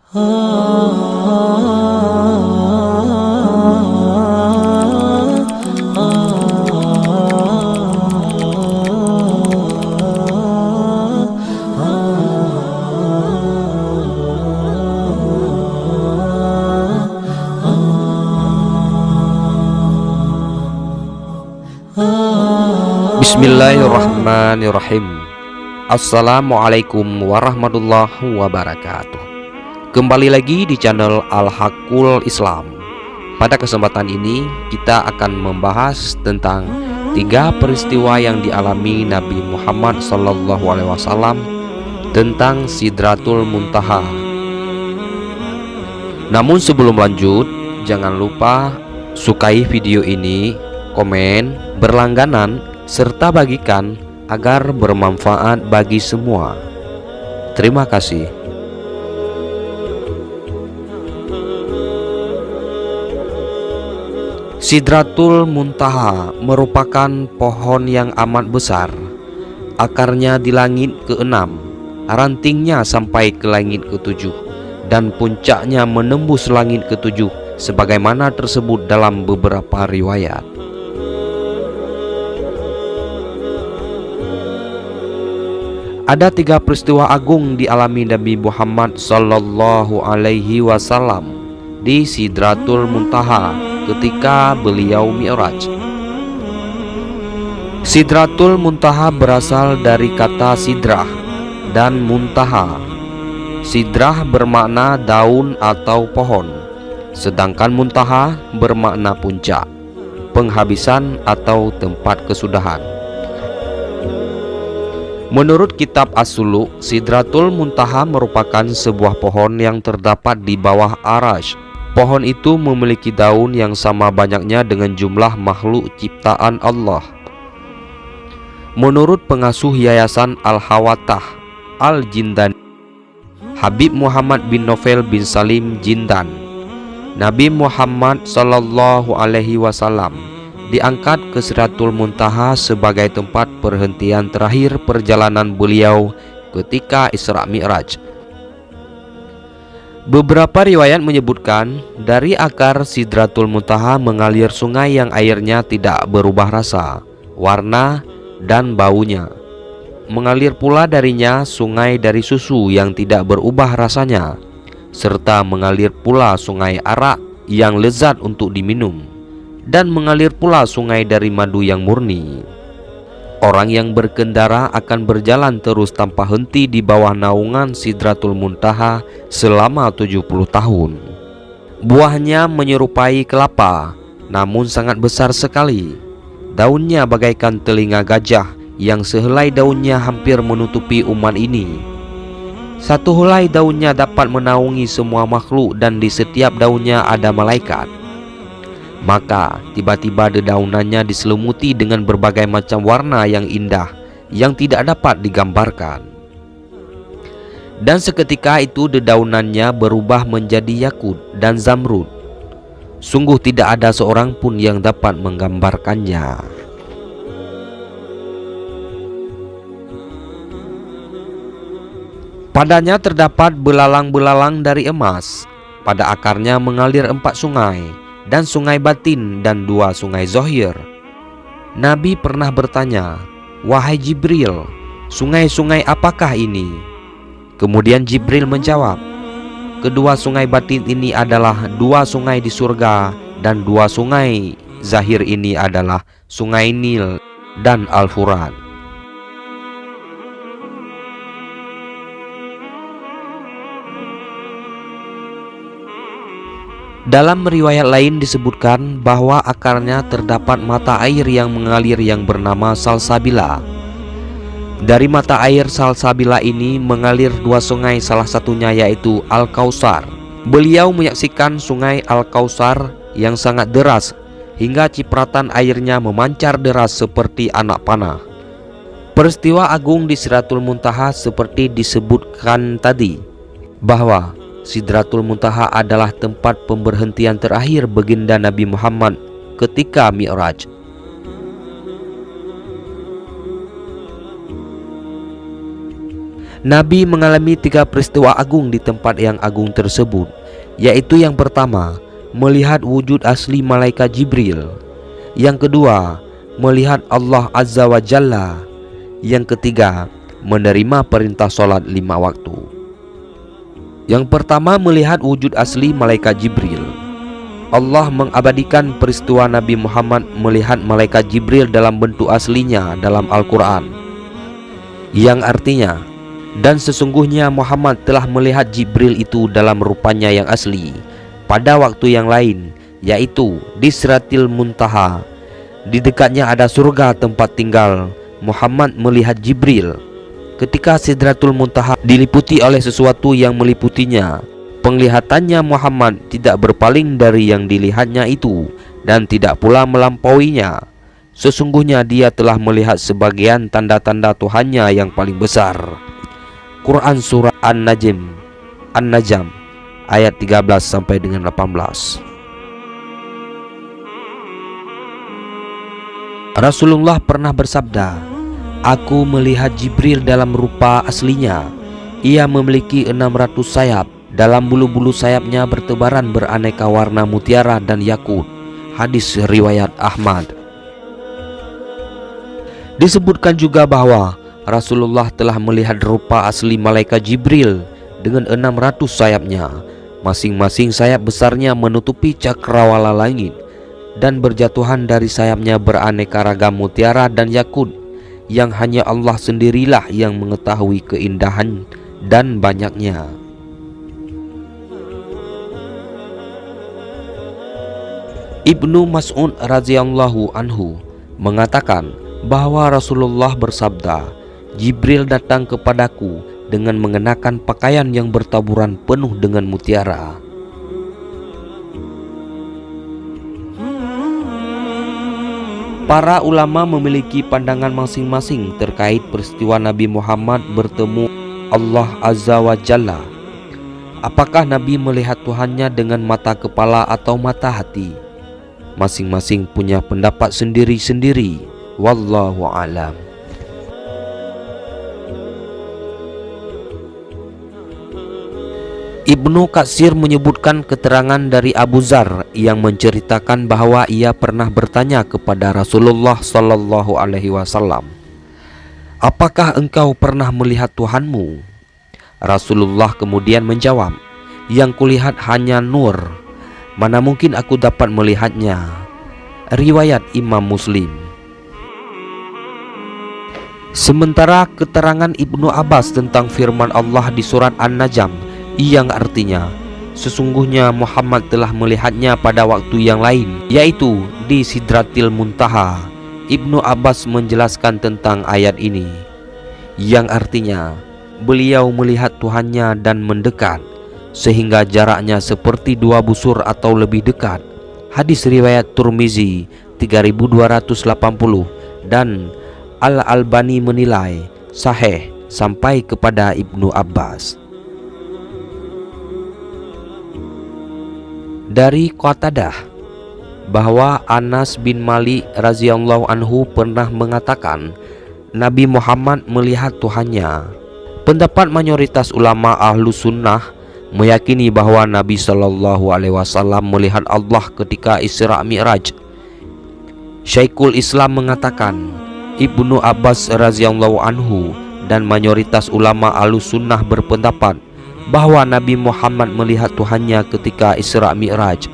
Bismillahirrahmanirrahim. Assalamualaikum warahmatullahi wabarakatuh. Kembali lagi di channel Al-Haqqul Islam. Pada kesempatan ini kita akan membahas tentang 3 peristiwa yang dialami Nabi Muhammad SAW tentang Sidratul Muntaha. Namun sebelum lanjut, jangan lupa sukai video ini, komen, berlangganan, serta bagikan agar bermanfaat bagi semua. Terima kasih. Sidratul Muntaha merupakan pohon yang amat besar. Akarnya di langit ke-6, rantingnya sampai ke langit ke-7, dan puncaknya menembus langit ke-7 sebagaimana tersebut dalam beberapa riwayat. Ada 3 peristiwa agung dialami Nabi Muhammad Sallallahu Alaihi Wasallam di Sidratul Muntaha ketika beliau Mi'raj. Sidratul Muntaha berasal dari kata sidrah dan muntaha. Sidrah bermakna daun atau pohon, sedangkan muntaha bermakna puncak, penghabisan atau tempat kesudahan. Menurut kitab As-Suluk, Sidratul Muntaha merupakan sebuah pohon yang terdapat di bawah Arash. Pohon itu memiliki daun yang sama banyaknya dengan jumlah makhluk ciptaan Allah. Menurut pengasuh Yayasan Al-Hawatah Al-Jindan, Habib Muhammad bin Novel bin Salim Jindan, Nabi Muhammad Sallallahu Alaihi Wasallam diangkat ke Sidratul Muntaha sebagai tempat perhentian terakhir perjalanan beliau ketika Isra Mi'raj. Beberapa riwayat menyebutkan dari akar Sidratul Muntaha mengalir sungai yang airnya tidak berubah rasa, warna, dan baunya. Mengalir pula darinya sungai dari susu yang tidak berubah rasanya, serta mengalir pula sungai arak yang lezat untuk diminum, dan mengalir pula sungai dari madu yang murni. Orang yang berkendara akan berjalan terus tanpa henti di bawah naungan Sidratul Muntaha selama 70 tahun. Buahnya menyerupai kelapa, namun sangat besar sekali. Daunnya bagaikan telinga gajah yang sehelai daunnya hampir menutupi umat ini. Satu helai daunnya dapat menaungi semua makhluk, dan di setiap daunnya ada malaikat. Maka tiba-tiba dedaunannya diselimuti dengan berbagai macam warna yang indah yang tidak dapat digambarkan. Dan seketika itu dedaunannya berubah menjadi yakut dan zamrud. Sungguh tidak ada seorang pun yang dapat menggambarkannya. Padanya terdapat belalang-belalang dari emas. Pada akarnya mengalir 4 sungai, dan sungai batin dan 2 sungai zohir. Nabi pernah bertanya, "Wahai Jibril, sungai-sungai apakah ini?" Kemudian Jibril menjawab, "Kedua sungai batin ini adalah 2 sungai di surga, dan 2 sungai zahir ini adalah sungai Nil dan Al-Furat." Dalam riwayat lain disebutkan bahwa akarnya terdapat mata air yang mengalir yang bernama Salsabila. Dari mata air Salsabila ini mengalir 2 sungai, salah satunya yaitu Al-Kautsar. Beliau menyaksikan sungai Al-Kautsar yang sangat deras, hingga cipratan airnya memancar deras seperti anak panah. Peristiwa agung di Sidratul Muntaha seperti disebutkan tadi, bahwa Sidratul Muntaha adalah tempat pemberhentian terakhir baginda Nabi Muhammad ketika Mi'raj. Nabi mengalami 3 peristiwa agung di tempat yang agung tersebut, yaitu yang pertama, melihat wujud asli malaikat Jibril. Yang kedua, melihat Allah Azza wa Jalla. Yang ketiga, menerima perintah sholat 5 waktu. Yang pertama, melihat wujud asli malaikat Jibril. Allah mengabadikan peristiwa Nabi Muhammad melihat malaikat Jibril dalam bentuk aslinya dalam Al-Quran, yang artinya, dan sesungguhnya Muhammad telah melihat Jibril itu dalam rupanya yang asli pada waktu yang lain, yaitu di Sidratil Muntaha. Di dekatnya ada surga tempat tinggal. Muhammad melihat Jibril ketika Sidratul Muntaha diliputi oleh sesuatu yang meliputinya. Penglihatannya Muhammad tidak berpaling dari yang dilihatnya itu dan tidak pula melampauinya. Sesungguhnya dia telah melihat sebagian tanda-tanda Tuhannya yang paling besar. Quran Surah An-Najm ayat 13 sampai dengan 18. Rasulullah pernah bersabda, "Aku melihat Jibril dalam rupa aslinya. Ia memiliki 600 sayap. Dalam bulu-bulu sayapnya bertebaran beraneka warna mutiara dan yakut." Hadis riwayat Ahmad. Disebutkan juga bahwa Rasulullah telah melihat rupa asli malaikat Jibril dengan 600 sayapnya. Masing-masing sayap besarnya menutupi cakrawala langit, dan berjatuhan dari sayapnya beraneka ragam mutiara dan yakut yang hanya Allah sendirilah yang mengetahui keindahan dan banyaknya. Ibnu Mas'ud radhiyallahu anhu mengatakan bahwa Rasulullah bersabda, "Jibril datang kepadaku dengan mengenakan pakaian yang bertaburan penuh dengan mutiara." Para ulama memiliki pandangan masing-masing terkait peristiwa Nabi Muhammad bertemu Allah Azza wa Jalla. Apakah Nabi melihat Tuhannya dengan mata kepala atau mata hati? Masing-masing punya pendapat sendiri-sendiri. Wallahu a'lam. Ibnu Katsir menyebutkan keterangan dari Abu Dzar yang menceritakan bahwa ia pernah bertanya kepada Rasulullah sallallahu alaihi wasallam, "Apakah engkau pernah melihat Tuhanmu?" Rasulullah kemudian menjawab, "Yang kulihat hanya nur. Mana mungkin aku dapat melihatnya." Riwayat Imam Muslim. Sementara keterangan Ibnu Abbas tentang firman Allah di surat An-Najm yang artinya, sesungguhnya Muhammad telah melihatnya pada waktu yang lain, yaitu di Sidratil Muntaha. Ibnu Abbas menjelaskan tentang ayat ini, yang artinya beliau melihat Tuhannya dan mendekat, sehingga jaraknya seperti 2 busur atau lebih dekat. Hadis riwayat Tirmizi 3280 dan Al-Albani menilai sahih sampai kepada Ibnu Abbas. Dari Qatadah bahwa Anas bin Malik radhiyallahu anhu pernah mengatakan Nabi Muhammad melihat Tuhannya. Pendapat mayoritas ulama ahlu sunnah meyakini bahwa Nabi Shallallahu Alaihi Wasallam melihat Allah ketika Isra Mi'raj. Syekhul Islam mengatakan Ibnu Abbas radhiyallahu anhu dan mayoritas ulama Ahlussunnah berpendapat bahwa Nabi Muhammad melihat Tuhannya ketika Isra Mi'raj.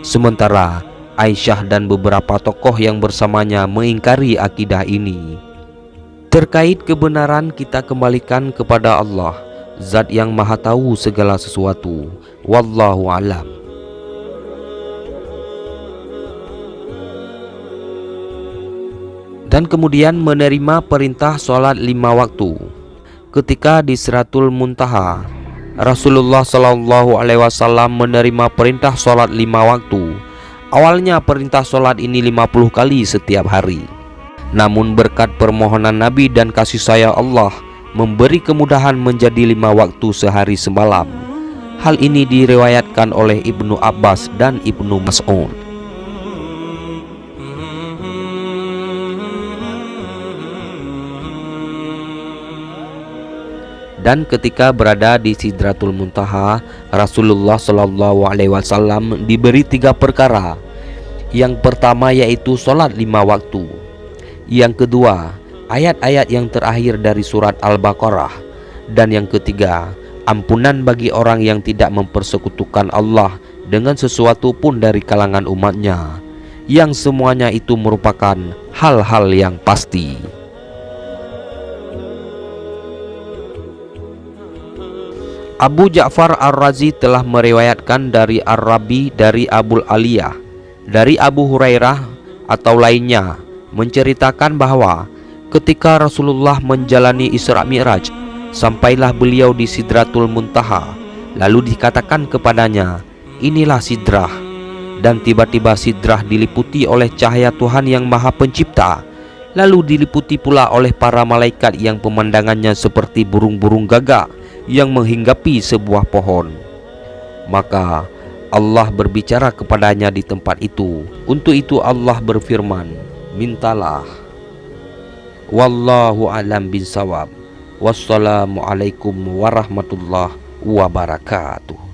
Sementara Aisyah dan beberapa tokoh yang bersamanya mengingkari akidah ini. Terkait kebenaran kita kembalikan kepada Allah, Zat yang Maha Tahu segala sesuatu. Wallahu alam. Dan kemudian menerima perintah sholat 5 waktu. Ketika di Sidratul Muntaha, Rasulullah Shallallahu Alaihi Wasallam menerima perintah sholat 5 waktu. Awalnya perintah sholat ini 50 kali setiap hari. Namun berkat permohonan Nabi dan kasih sayang Allah memberi kemudahan menjadi 5 waktu sehari semalam. Hal ini diriwayatkan oleh Ibnu Abbas dan Ibnu Mas'ud. Dan ketika berada di Sidratul Muntaha, Rasulullah Shallallahu Alaihi Wasallam diberi 3 perkara. Yang pertama yaitu sholat 5 waktu. Yang kedua, ayat-ayat yang terakhir dari surat Al-Baqarah. Dan yang ketiga, ampunan bagi orang yang tidak mempersekutukan Allah dengan sesuatu pun dari kalangan umatnya, yang semuanya itu merupakan hal-hal yang pasti. Abu Ja'far Ar-Razi telah meriwayatkan dari Ar-Rabi dari Abul Aliyah dari Abu Hurairah atau lainnya menceritakan bahwa ketika Rasulullah menjalani Isra Mi'raj, sampailah beliau di Sidratul Muntaha. Lalu dikatakan kepadanya, "Inilah Sidrah." Dan tiba-tiba Sidrah diliputi oleh cahaya Tuhan yang Maha Pencipta. Lalu diliputi pula oleh para malaikat yang pemandangannya seperti burung-burung gagak yang menghinggapi sebuah pohon. Maka Allah berbicara kepadanya di tempat itu. Untuk itu Allah berfirman, "Mintalah." Wallahu a'lam bishawab. Wassalamualaikum warahmatullahi wabarakatuh.